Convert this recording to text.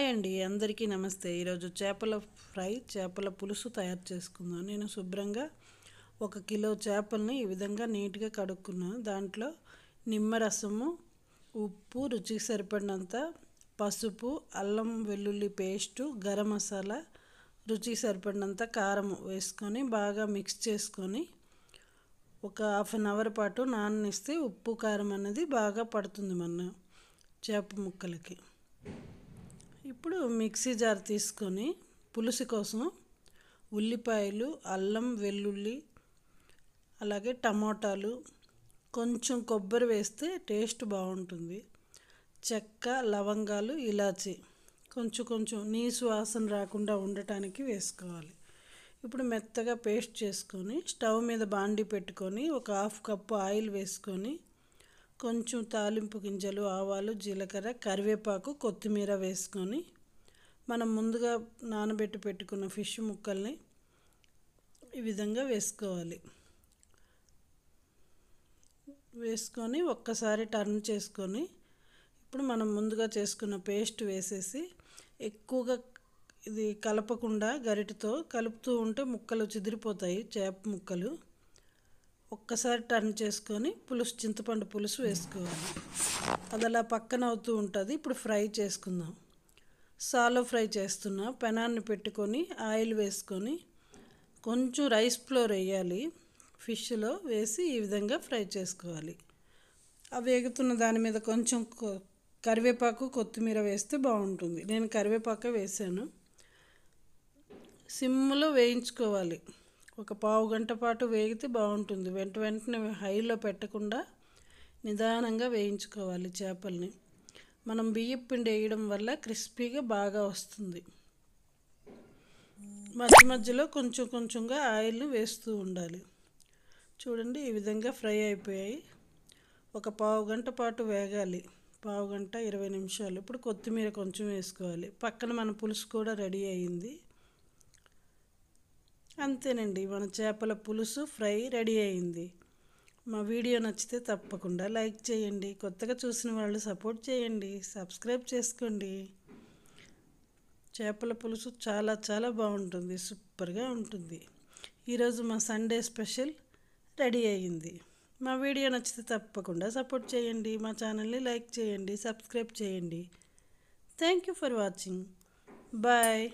Hi అండి, అందరికీ నమస్తే. ఈరోజు చేపల ఫ్రై, చేపల పులుసు తయారు చేసుకుందాం. నేను శుభ్రంగా 1 కిలో చేపల్ని ఈ విధంగా నీట్గా కడుక్కున్నాను. దాంట్లో నిమ్మరసము, ఉప్పు, రుచికి సరిపడినంత పసుపు, అల్లం వెల్లుల్లి పేస్టు, గరం మసాలా, రుచికి సరిపడినంత కారం వేసుకొని బాగా మిక్స్ చేసుకొని ఒక హాఫ్ అన్ అవర్ పాటు నాననిస్తే ఉప్పు కారం అనేది బాగా పడుతుంది మన చేప ముక్కలకి. ఇప్పుడు మిక్సీ జార్ తీసుకొని పులుసు కోసం ఉల్లిపాయలు, అల్లం వెల్లుల్లి, అలాగే టమోటాలు, కొంచెం కొబ్బరి వేస్తే టేస్ట్ బాగుంటుంది. చెక్క, లవంగాలు, ఇలాచి కొంచెం నీసు వాసన రాకుండా ఉండటానికి వేసుకోవాలి. ఇప్పుడు మెత్తగా పేస్ట్ చేసుకొని స్టవ్ మీద బాండి పెట్టుకొని ఒక హాఫ్ కప్పు ఆయిల్ వేసుకొని కొంచెం తాలింపు గింజలు, ఆవాలు, జీలకర్ర, కరివేపాకు, కొత్తిమీర వేసుకొని మనం ముందుగా నానబెట్టి పెట్టుకున్న ఫిష్ ముక్కల్ని ఈ విధంగా వేసుకోవాలి. వేసుకొని ఒక్కసారి టర్న్ చేసుకొని ఇప్పుడు మనం ముందుగా చేసుకున్న పేస్ట్ వేసేసి ఎక్కువగా ఇది కలపకుండా గరిటెతో కలుపుతూ ఉంటే ముక్కలు చిదిరిపోతాయి, చేప ముక్కలు. ఒక్కసారి టర్న్ చేసుకొని చింతపండు పులుసు వేసుకోవాలి. అది అలా పక్కన అవుతూ ఉంటుంది. ఇప్పుడు ఫ్రై చేసుకుందాం. సాలో ఫ్రై చేస్తున్నా. పెనాన్ని పెట్టుకొని ఆయిల్ వేసుకొని కొంచెం రైస్ ఫ్లోర్ వేయాలి. ఫిష్లో వేసి ఈ విధంగా ఫ్రై చేసుకోవాలి. ఆ వేగుతున్న దాని మీద కొంచెం కరివేపాకు, కొత్తిమీర వేస్తే బాగుంటుంది. నేను కరివేపాకు వేసాను. సిమ్లో వేయించుకోవాలి. ఒక పావు గంట పాటు వేగితే బాగుంటుంది. వెంటనే హైలో పెట్టకుండా నిదానంగా వేయించుకోవాలి చేపల్ని. మనం బియ్యం పిండి వేయడం వల్ల క్రిస్పీగా బాగా వస్తుంది. మధ్యలో కొంచెంగా ఆయిల్ని వేస్తూ ఉండాలి. చూడండి, ఈ విధంగా ఫ్రై అయిపోయాయి. ఒక పావు గంట పాటు వేగాలి. పావు గంట 20 నిమిషాలు. ఇప్పుడు కొత్తిమీర కొంచెం వేసుకోవాలి. పక్కన మన పులుసు కూడా రెడీ అయ్యింది. అంతేనండి, మన చేపల పులుసు ఫ్రై రెడీ అయింది. మా వీడియో నచ్చితే తప్పకుండా లైక్ చేయండి. కొత్తగా చూసిన వాళ్ళు సపోర్ట్ చేయండి, సబ్స్క్రైబ్ చేసుకోండి. చేపల పులుసు చాలా బాగుంటుంది, సూపర్గా ఉంటుంది. ఈరోజు మా సండే స్పెషల్ రెడీ అయ్యింది. మా వీడియో నచ్చితే తప్పకుండా సపోర్ట్ చేయండి. మా ఛానల్ని లైక్ చేయండి, సబ్స్క్రైబ్ చేయండి. Thank you for watching. Bye.